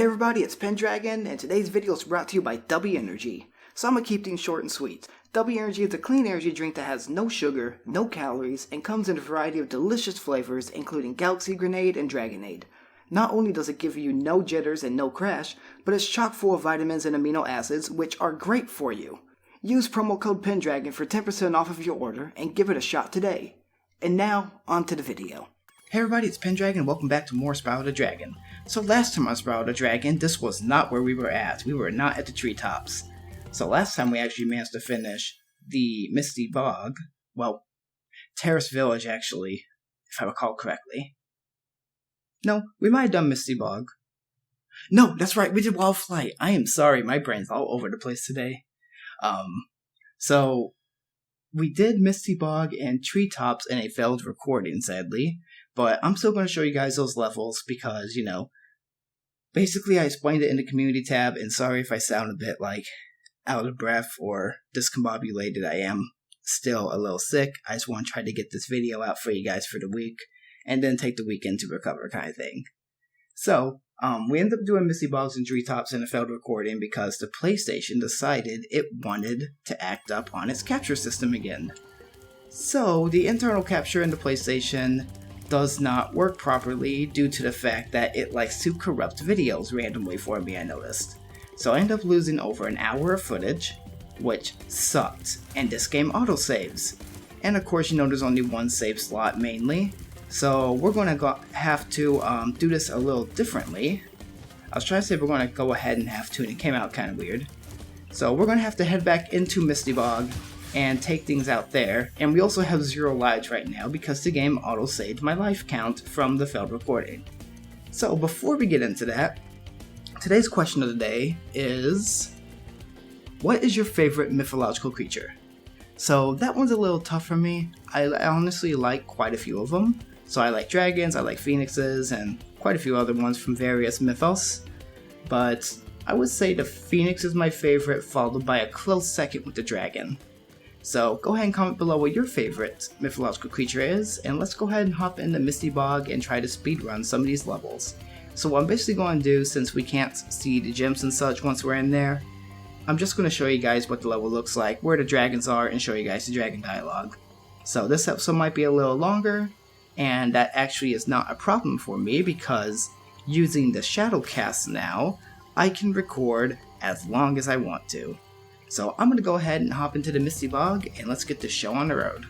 Hey everybody, it's Pendragon, and today's video is brought to you by W Energy. So I'm gonna keep things short and sweet. W Energy is a clean energy drink that has no sugar, no calories, and comes in a variety of delicious flavors, including Galaxy Grenade and Dragonade. Not only does it give you no jitters and no crash, but it's chock full of vitamins and amino acids, which are great for you. Use promo code Pendragon for 10% off of your order, and give it a shot today. And now, on to the video. Hey everybody, it's Pendragon, and welcome back to more Spyro the Dragon. So last time on Spyro the Dragon, this was not where we were at. We were not at the treetops. So last time we actually managed to finish the Misty Bog. Well, Terrace Village actually, if I recall correctly. No, we might have done Misty Bog. No, that's right, we did Wild Flight. I am sorry, my brain's all over the place today. So we did Misty Bog and Treetops in a failed recording, sadly. But I'm still going to show you guys those levels because, basically I explained it in the community tab, and sorry if I sound a bit, out of breath or discombobulated. I am still a little sick. I just want to try to get this video out for you guys for the week, and then take the weekend to recover kind of thing. So, we ended up doing Misty Bogs and Treetops in a failed recording because the PlayStation decided it wanted to act up on its capture system again. So, the internal capture in the PlayStation does not work properly due to the fact that it likes to corrupt videos randomly for me, I noticed. So I ended up losing over an hour of footage, which sucked, and this game autosaves. And of course, there's only one save slot mainly, so we're going to have to do this a little differently. I was trying to say we're going to go ahead and have to, and it came out kind of weird. So we're going to have to head back into Misty Bog and take things out there, and we also have 0 lives right now because the game auto-saved my life count from the failed recording. So before we get into that, today's question of the day is, what is your favorite mythological creature? So that one's a little tough for me. I honestly like quite a few of them. So I like dragons, I like phoenixes, and quite a few other ones from various mythos. But I would say the phoenix is my favorite, followed by a close second with the dragon. So go ahead and comment below what your favorite mythological creature is, and let's go ahead and hop into Misty Bog and try to speedrun some of these levels. So what I'm basically going to do, since we can't see the gems and such once we're in there, I'm just going to show you guys what the level looks like, where the dragons are, and show you guys the dragon dialogue. So this episode might be a little longer, and that actually is not a problem for me because using the Shadowcast now, I can record as long as I want to. So I'm going to go ahead and hop into the Misty Bog, and let's get this show on the road.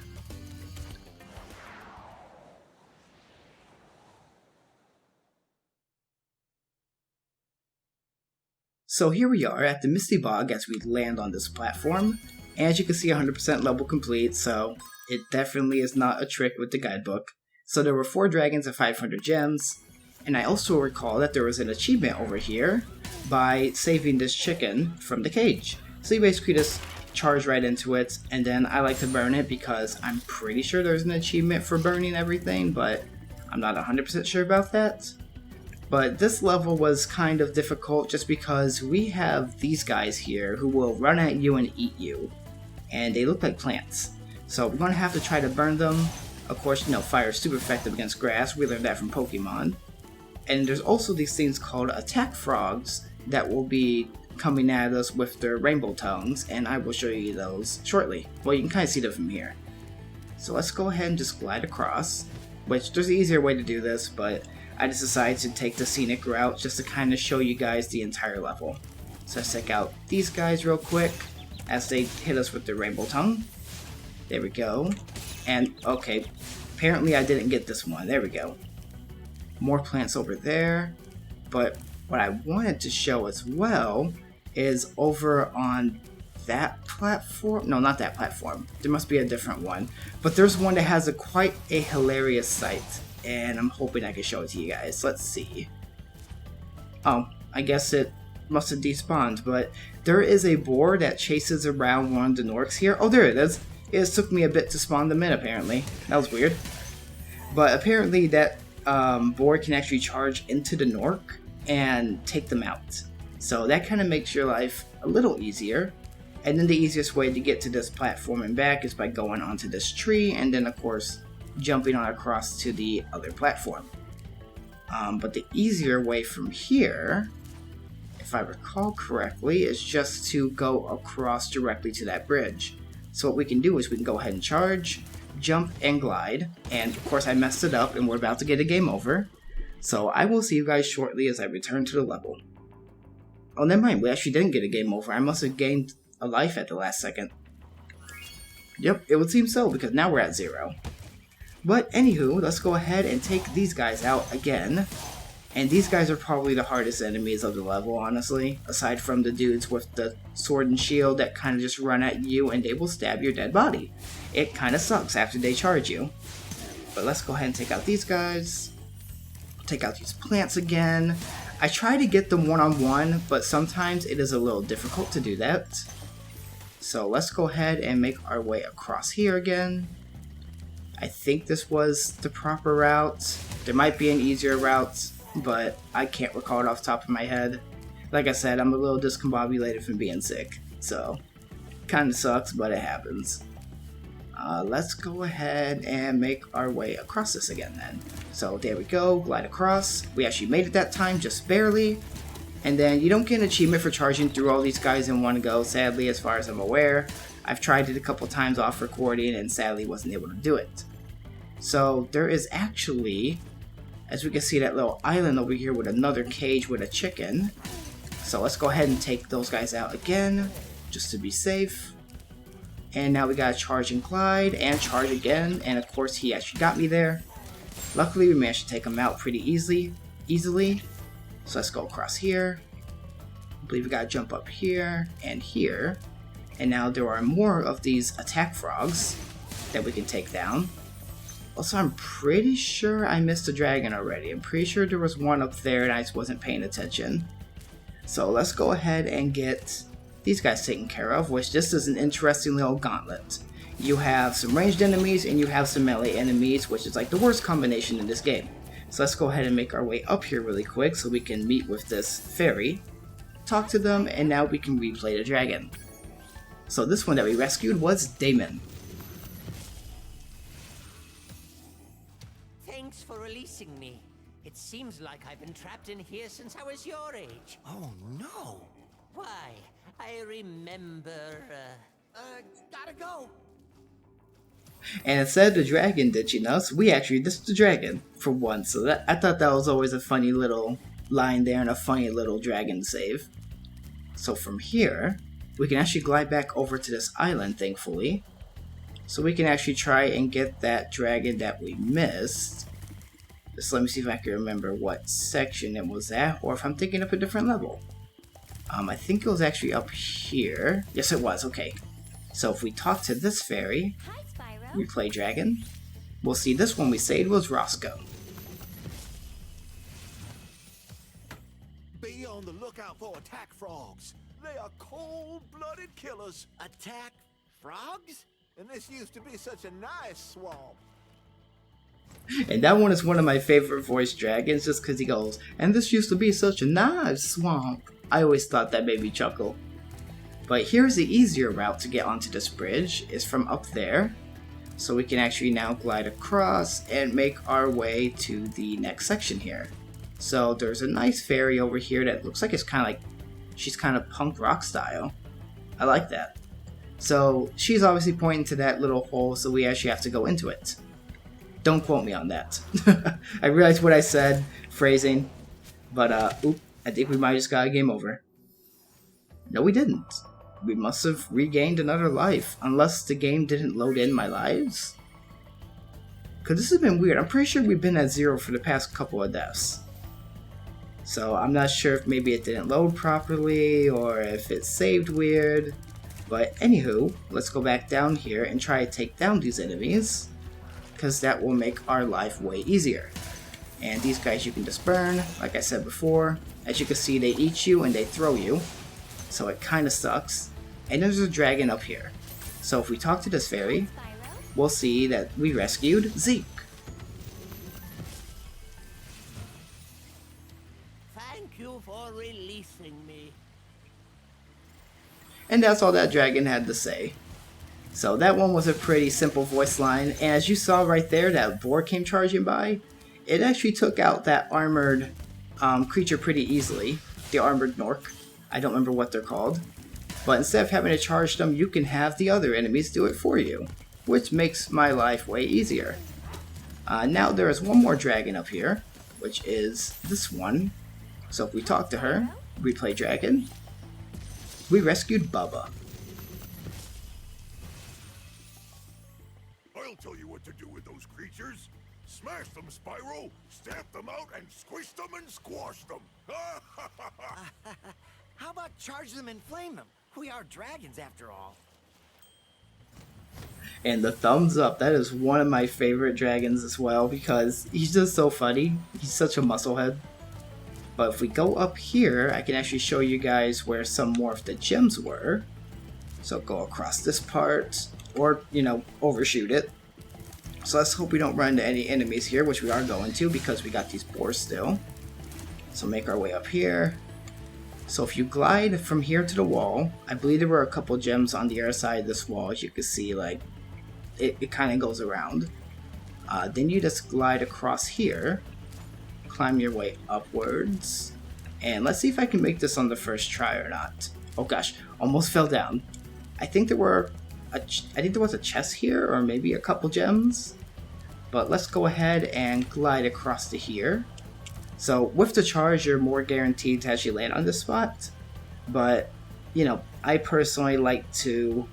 So here we are at the Misty Bog as we land on this platform. As you can see, 100% level complete, so it definitely is not a trick with the guidebook. So there were 4 dragons and 500 gems, and I also recall that there was an achievement over here by saving this chicken from the cage. So you basically just charge right into it, and then I like to burn it because I'm pretty sure there's an achievement for burning everything, but I'm not 100% sure about that. But this level was kind of difficult just because we have these guys here who will run at you and eat you, and they look like plants. So we're going to have to try to burn them. Of course, fire is super effective against grass. We learned that from Pokemon. And there's also these things called attack frogs that will be coming at us with their rainbow tongues, and I will show you those shortly. Well, you can kind of see them from here. So let's go ahead and just glide across, which there's an easier way to do this, but I just decided to take the scenic route just to kind of show you guys the entire level. So let's check out these guys real quick as they hit us with their rainbow tongue. There we go. And okay, apparently I didn't get this one. There we go. More plants over there, but what I wanted to show as well is over on that platform. No, not that platform. There must be a different one. But there's one that has quite a hilarious sight, and I'm hoping I can show it to you guys. Let's see. Oh, I guess it must have despawned, but there is a boar that chases around one of the Norks here. Oh, there it is. It just took me a bit to spawn them in, apparently. That was weird. But apparently that boar can actually charge into the Nork and take them out. So that kind of makes your life a little easier. And then the easiest way to get to this platform and back is by going onto this tree and then of course jumping on across to the other platform. But the easier way from here if I recall correctly, is just to go across directly to that bridge. So what we can do is we can go ahead and charge, jump, and glide. And of course I messed it up and we're about to get a game over. So I will see you guys shortly as I return to the level. Oh, never mind, we actually didn't get a game over. I must have gained a life at the last second. Yep, it would seem so, because now we're at 0. But anywho, let's go ahead and take these guys out again. And these guys are probably the hardest enemies of the level, honestly. Aside from the dudes with the sword and shield that kind of just run at you and they will stab your dead body. It kind of sucks after they charge you. But let's go ahead and take out these guys. Take out these plants again. I try to get them one-on-one, but sometimes it is a little difficult to do that. So let's go ahead and make our way across here again. I think this was the proper route. There might be an easier route, but I can't recall it off the top of my head. Like I said, I'm a little discombobulated from being sick, so kinda sucks, but it happens. Let's go ahead and make our way across this again then. So there we go, glide across. We actually made it that time, just barely. And then you don't get an achievement for charging through all these guys in one go, sadly, as far as I'm aware. I've tried it a couple times off recording and sadly wasn't able to do it. So there is actually, as we can see, that little island over here with another cage with a chicken. So let's go ahead and take those guys out again, just to be safe. And now we gotta charge and glide, and charge again, and of course he actually got me there. Luckily we managed to take him out pretty easily. So let's go across here. I believe we gotta jump up here, and here. And now there are more of these attack frogs that we can take down. Also, I'm pretty sure I missed a dragon already. I'm pretty sure there was one up there and I just wasn't paying attention. So let's go ahead and get these guys taken care of, which this is an interesting little gauntlet. You have some ranged enemies and you have some melee enemies, which is like the worst combination in this game. So let's go ahead and make our way up here really quick so we can meet with this fairy, talk to them, and now we can replay the dragon. So this one that we rescued was Damon. Thanks for releasing me. It seems like I've been trapped in here since I was your age. Oh no! Why, I remember, Gotta go! And instead of the dragon ditching us, we actually ditched the dragon for once. So I thought that was always a funny little line there and a funny little dragon save. So from here, we can actually glide back over to this island, thankfully. So we can actually try and get that dragon that we missed. Just let me see if I can remember what section it was at, or if I'm thinking of a different level. I think it was actually up here. Yes, it was. Okay. So if we talk to this fairy, Hi, Spyro. we play dragon, we'll see this one we saved was Roscoe. Be on the lookout for attack frogs. They are cold-blooded killers. attack frogs? And this used to be such a nice swamp. And that one is one of my favorite voice dragons just because he goes, and this used to be such a nice swamp. I always thought that made me chuckle. But here's the easier route to get onto this bridge, is from up there. So we can actually now glide across and make our way to the next section here. So there's a nice fairy over here that looks like it's kind of like, she's kind of punk rock style. I like that. So she's obviously pointing to that little hole, so we actually have to go into it. Don't quote me on that. I realized what I said, phrasing, but oop, I think we might just got a game over. No, we didn't. We must have regained another life, unless the game didn't load in my lives. Because this has been weird. I'm pretty sure we've been at 0 for the past couple of deaths. So I'm not sure if maybe it didn't load properly, or if it saved weird. But anywho, let's go back down here and try to take down these enemies, because that will make our life way easier. And these guys you can just burn, like I said before. As you can see, they eat you and they throw you, so it kind of sucks. And there's a dragon up here. So if we talk to this fairy, we'll see that we rescued Zeke. Thank you for releasing me. And that's all that dragon had to say. So that one was a pretty simple voice line, and as you saw right there, that boar came charging by. It actually took out that armored creature pretty easily. the armored Nork. I don't remember what they're called. But instead of having to charge them, you can have the other enemies do it for you, which makes my life way easier. Now there is one more dragon up here, which is this one. So if we talk to her, replay dragon, we rescued Bubba. I'll tell you what to do with those creatures. Smash them, Spyro, stamp them out, and squish them and squash them. How about charge them and flame them? We are dragons after all. And the thumbs up, that is one of my favorite dragons as well because he's just so funny. He's such a musclehead. But if we go up here, I can actually show you guys where some more of the gems were. So go across this part, or, you know, overshoot it. So let's hope we don't run into any enemies here, which we are going to because we got these boars still. So make our way up here. So if you glide from here to the wall, I believe there were a couple gems on the other side of this wall, as you can see, like, it kind of goes around. Then you just glide across here, climb your way upwards, and let's see if I can make this on the first try or not. Oh gosh, almost fell down. I think there was a chest here, or maybe a couple gems. But let's go ahead and glide across to here. So with the charge, you're more guaranteed to actually land on this spot. But, you know, I personally like to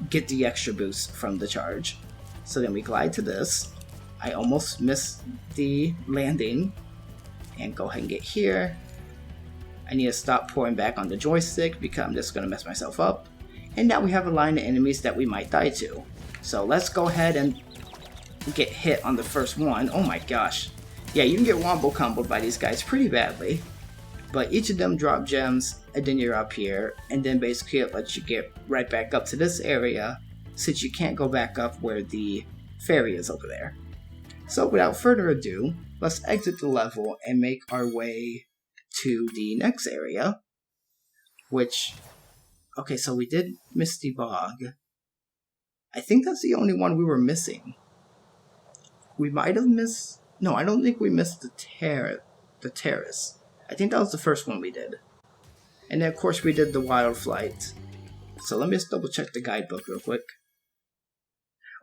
get the extra boost from the charge. So then we glide to this. I almost missed the landing. And go ahead and get here. I need to stop pouring back on the joystick because I'm just going to mess myself up. And now we have a line of enemies that we might die to. So let's go ahead and get hit on the first one. Oh my gosh. Yeah, you can get wombo comboed by these guys pretty badly. But each of them drop gems, and then you're up here. And then basically it lets you get right back up to this area, since you can't go back up where the ferry is over there. So without further ado, let's exit the level and make our way to the next area. Which, okay, so we did miss the bog. I think that's the only one we were missing. We might have missed... No, I don't think we missed the terrace. I think that was the first one we did. And then of course we did the wild flight. So let me just double check the guidebook real quick.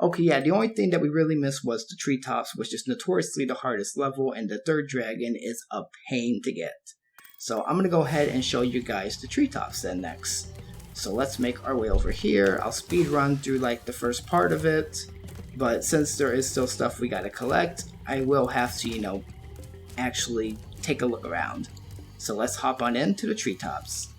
Okay, yeah, the only thing that we really missed was the treetops, which is notoriously the hardest level, and the third dragon is a pain to get. So I'm going to go ahead and show you guys the treetops then next. So let's make our way over here. I'll speed run through like the first part of it. But since there is still stuff we gotta collect, I will have to, you know, actually take a look around. So let's hop on into the treetops.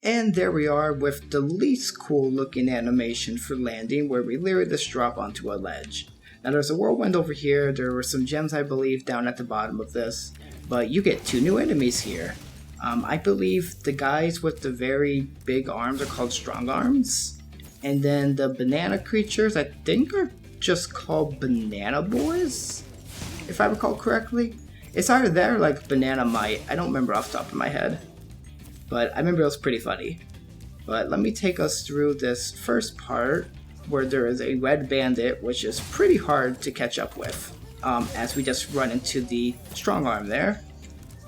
And there we are with the least cool looking animation for landing, where we literally just drop onto a ledge. Now there's a whirlwind over here, there were some gems I believe down at the bottom of this, but you get two new enemies here. I believe the guys with the very big arms are called strong arms, and then the banana creatures I think are just called banana boys, if I recall correctly. It's either that or like banana mite, I don't remember off the top of my head, but I remember it was pretty funny. But let me take us through this first part where there is a red bandit, which is pretty hard to catch up with, as we just run into the strong arm there.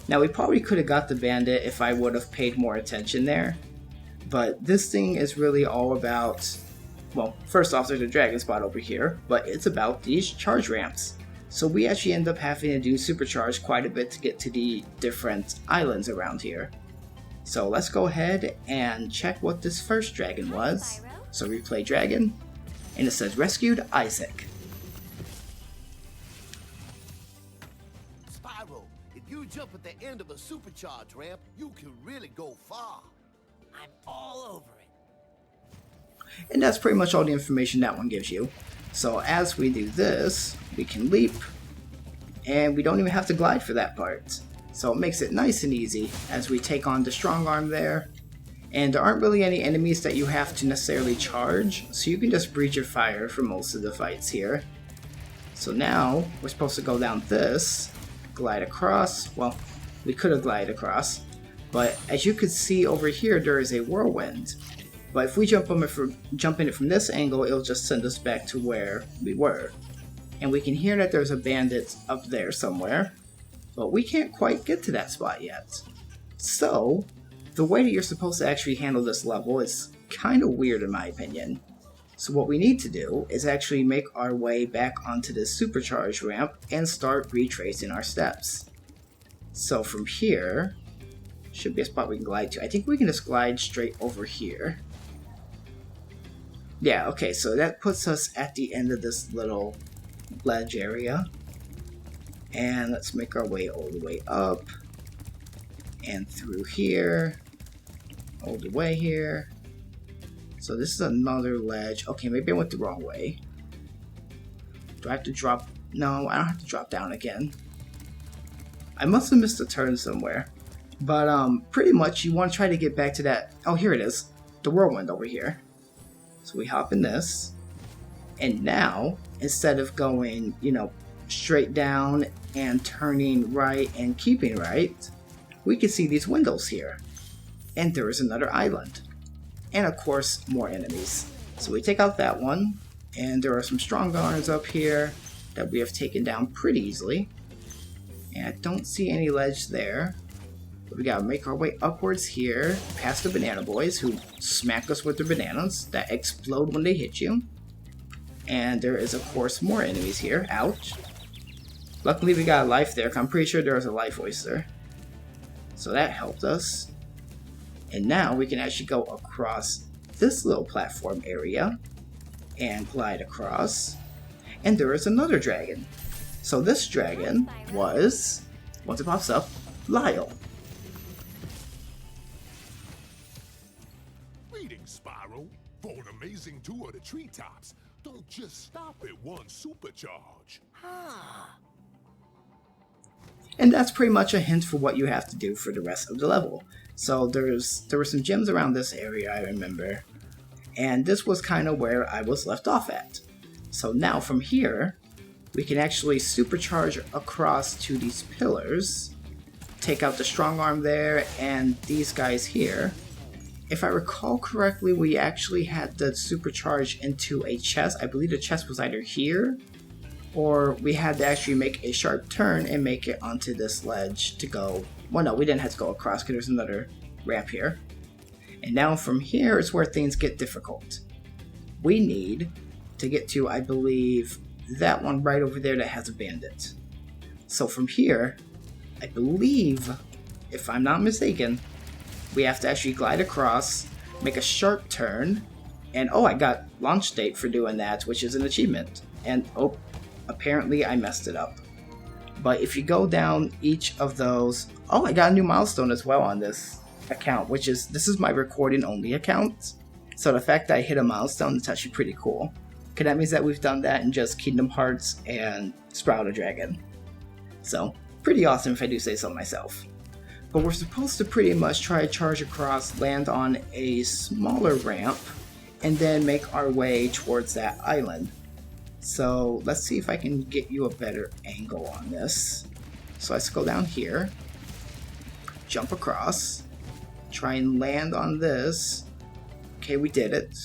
Now we probably could have got the bandit if I would have paid more attention there, but this thing is really all about, well, first off there's a dragon spot over here, but it's about these charge ramps. So we actually end up having to do supercharge quite a bit to get to the different islands around here. So let's go ahead and check what this first dragon was. So replay dragon, and it says rescued Isaac. Spyro, if you jump at the end of a supercharge ramp, you can really go far. I'm all over it. And that's pretty much all the information that one gives you. So as we do this, we can leap, and we don't even have to glide for that part. So it makes it nice and easy as we take on the strong arm there. And there aren't really any enemies that you have to necessarily charge, so you can just breathe your fire for most of the fights here. So now, we're supposed to go down this, glide across. Well, we could have glided across, but as you can see over here, there is a whirlwind. But if we jump in it from this angle, it'll just send us back to where we were. and we can hear that there's a bandit up there somewhere, but we can't quite get to that spot yet. So, the way that you're supposed to actually handle this level is kind of weird in my opinion. So what we need to do is actually make our way back onto this supercharged ramp and start retracing our steps. So from here, should be a spot we can glide to. I think we can just glide straight over here. Yeah, okay, so that puts us at the end of this little ledge area. And let's make our way all the way up. And through here. All the way here. So this is another ledge. Okay, maybe I went the wrong way. Do I have to drop? No, I don't have to drop down again. I must have missed a turn somewhere. But pretty much you want to try to get back to that. Oh, here it is. The whirlwind over here. So we hop in this. And now, instead of going, straight down and turning right and keeping right, we can see these windows here. And there is another island. And of course, more enemies. So we take out that one, and there are some strong guards up here that we have taken down pretty easily. And I don't see any ledge there. But we gotta make our way upwards here, past the banana boys who smack us with their bananas that explode when they hit you. And there is of course more enemies here. Ouch. Luckily we got a life there, 'cause I'm pretty sure there was a life oyster. So that helped us. And now we can actually go across this little platform area and glide across. And there is another dragon. So this dragon was, once it pops up, Lyle. Greetings, Spyro. For an amazing tour of the treetops, don't just stop at one supercharge. And that's pretty much a hint for what you have to do for the rest of the level. So there were some gems around this area, I remember. And this was kind of where I was left off at. So now from here, we can actually supercharge across to these pillars. Take out the strong arm there and these guys here. If I recall correctly, we actually had to supercharge into a chest. I believe the chest was either here, or we had to actually make a sharp turn and make it onto this ledge to go. Well, no, we didn't have to go across because there's another ramp here. And now from here is where things get difficult. We need to get to, I believe, that one right over there that has a bandit. So from here, I believe, if I'm not mistaken, we have to actually glide across, make a sharp turn, and oh, I got launch date for doing that, which is an achievement. And oh, apparently I messed it up. But if you go down each of those, oh, I got a new milestone as well on this account, which is, this is my recording only account. So the fact that I hit a milestone is actually pretty cool. Because that means that we've done that in just Kingdom Hearts and Spyro the Dragon. So, pretty awesome if I do say so myself. But we're supposed to pretty much try to charge across, land on a smaller ramp, and then make our way towards that island. So let's see if I can get you a better angle on this. So let's go down here, jump across, try and land on this. Okay, we did it.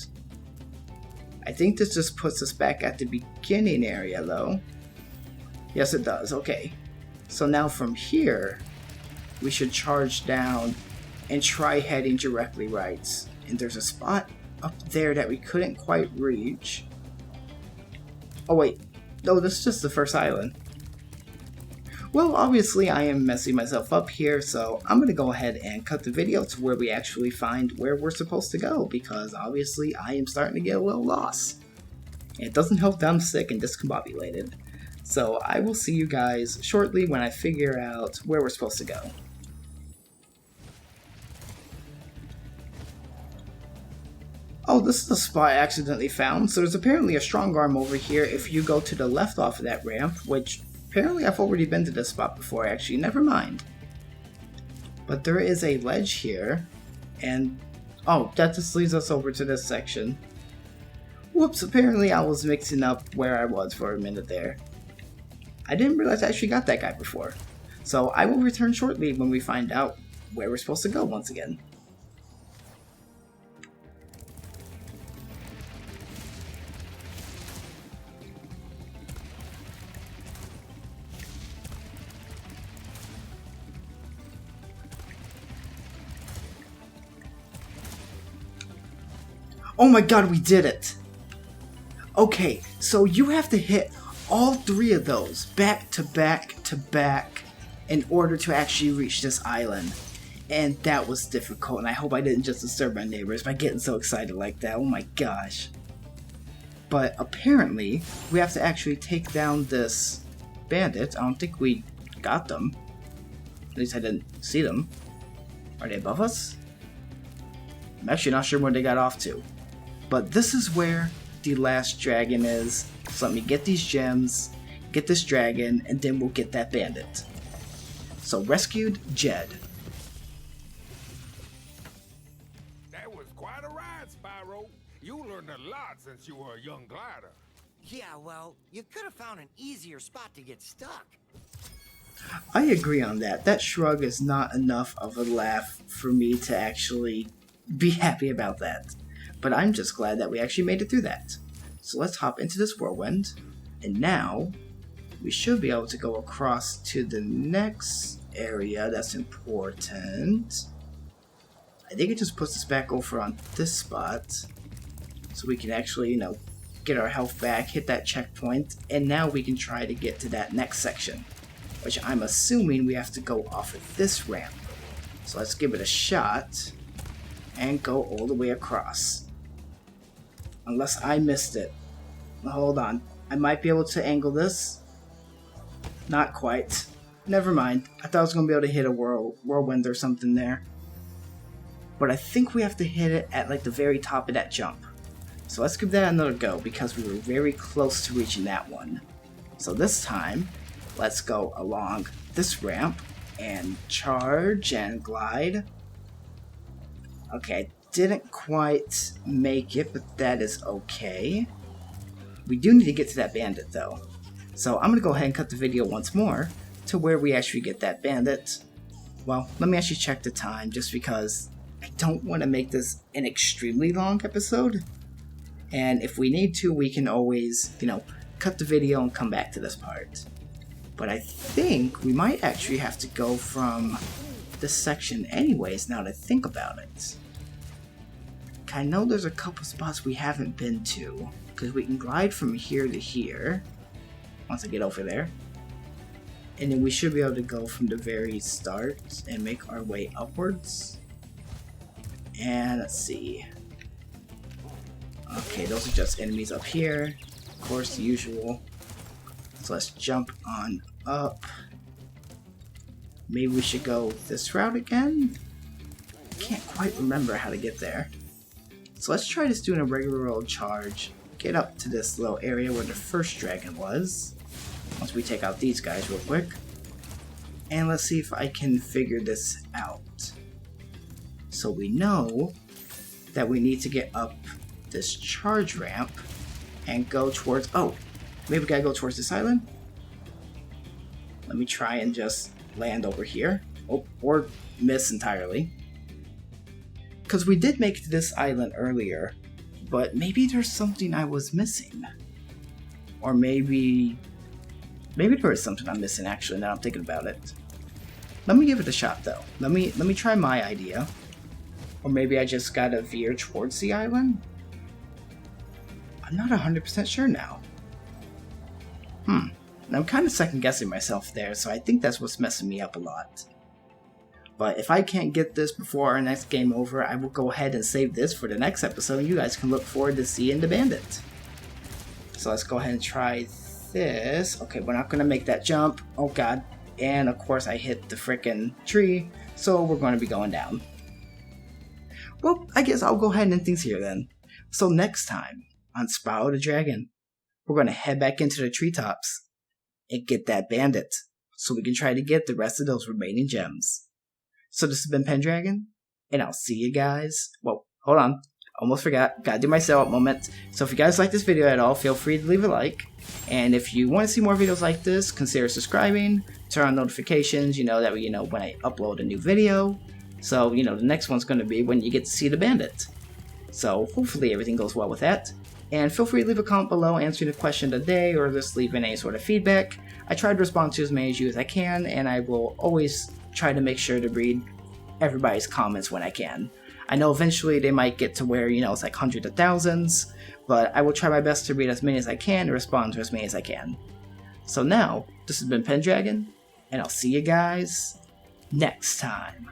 I think this just puts us back at the beginning area though. Yes, it does. Okay. So now from here, we should charge down and try heading directly right. And there's a spot up there that we couldn't quite reach. Oh wait, no, this is just the first island. Well, obviously I am messing myself up here, so I'm going to go ahead and cut the video to where we actually find where we're supposed to go, because obviously I am starting to get a little lost. It doesn't help that I'm sick and discombobulated. So I will see you guys shortly when I figure out where we're supposed to go. Oh, this is the spot I accidentally found. So there's apparently a strong arm over here if you go to the left off of that ramp, which apparently I've already been to this spot before, actually. Never mind. But there is a ledge here, and oh, that just leads us over to this section. Whoops, apparently I was mixing up where I was for a minute there. I didn't realize I actually got that guy before. So I will return shortly when we find out where we're supposed to go once again. Oh my god, we did it! Okay, so you have to hit all 3 of those back to back to back in order to actually reach this island. And that was difficult, and I hope I didn't just disturb my neighbors by getting so excited like that. Oh my gosh. But apparently, we have to actually take down this bandit. I don't think we got them. At least I didn't see them. Are they above us? I'm actually not sure where they got off to. But this is where the last dragon is. So let me get these gems, get this dragon, and then we'll get that bandit. So rescued Jed. That was quite a ride, Spyro. You learned a lot since you were a young glider. Yeah, well, you could have found an easier spot to get stuck. I agree on that. That shrug is not enough of a laugh for me to actually be happy about that. But I'm just glad that we actually made it through that. So let's hop into this whirlwind. And now, we should be able to go across to the next area that's important. I think it just puts us back over on this spot. So we can actually, you know, get our health back, hit that checkpoint. And now we can try to get to that next section, which I'm assuming we have to go off of this ramp. So let's give it a shot and go all the way across. Unless I missed it. Hold on. I might be able to angle this. Not quite. Never mind. I thought I was going to be able to hit a whirlwind or something there. But I think we have to hit it at like the very top of that jump. So let's give that another go because we were very close to reaching that one. So this time, let's go along this ramp and charge and glide. Okay, didn't quite make it, but that is okay. We do need to get to that bandit though. So I'm going to go ahead and cut the video once more to where we actually get that bandit. Well, let me actually check the time just because I don't want to make this an extremely long episode. And if we need to, we can always, you know, cut the video and come back to this part. But I think we might actually have to go from this section anyways, now that I think about it. I know there's a couple spots we haven't been to, because we can glide from here to here, once I get over there. And then we should be able to go from the very start and make our way upwards. And let's see. Okay, those are just enemies up here. Of course, the usual. So let's jump on up. Maybe we should go this route again? Can't quite remember how to get there. So let's try just doing a regular old charge. Get up to this little area where the first dragon was. Once we take out these guys real quick. And let's see if I can figure this out. So we know that we need to get up this charge ramp and go towards... Oh, maybe we gotta go towards this island? Let me try and just land over here. Oh, or miss entirely. Because we did make it to this island earlier, but maybe there's something I was missing. Or maybe there is something I'm missing actually, now I'm thinking about it. Let me give it a shot though. Let me try my idea. Or maybe I just gotta veer towards the island? I'm not 100% sure now. I'm kind of second guessing myself there, so I think that's what's messing me up a lot. But if I can't get this before our next game over, I will go ahead and save this for the next episode, and you guys can look forward to seeing the bandit. So let's go ahead and try this. Okay, we're not going to make that jump. Oh god. And of course I hit the frickin' tree, so we're going to be going down. Well, I guess I'll go ahead and end things here then. So next time on Spyro the Dragon, we're going to head back into the treetops and get that bandit, so we can try to get the rest of those remaining gems. So this has been Pendragon, and I'll see you guys. Whoa, hold on. Almost forgot. Gotta do my sell-out moment. So if you guys like this video at all, feel free to leave a like. And if you want to see more videos like this, consider subscribing. Turn on notifications, that way when I upload a new video. So, the next one's going to be when you get to see the bandit. So hopefully everything goes well with that. And feel free to leave a comment below answering the question of the day or just leaving any sort of feedback. I try to respond to as many of you as I can, and I will always try to make sure to read everybody's comments when I can. I know eventually they might get to where, you know, it's like hundreds of thousands, but I will try my best to read as many as I can and respond to as many as I can. So now, this has been Pendragon, and I'll see you guys next time.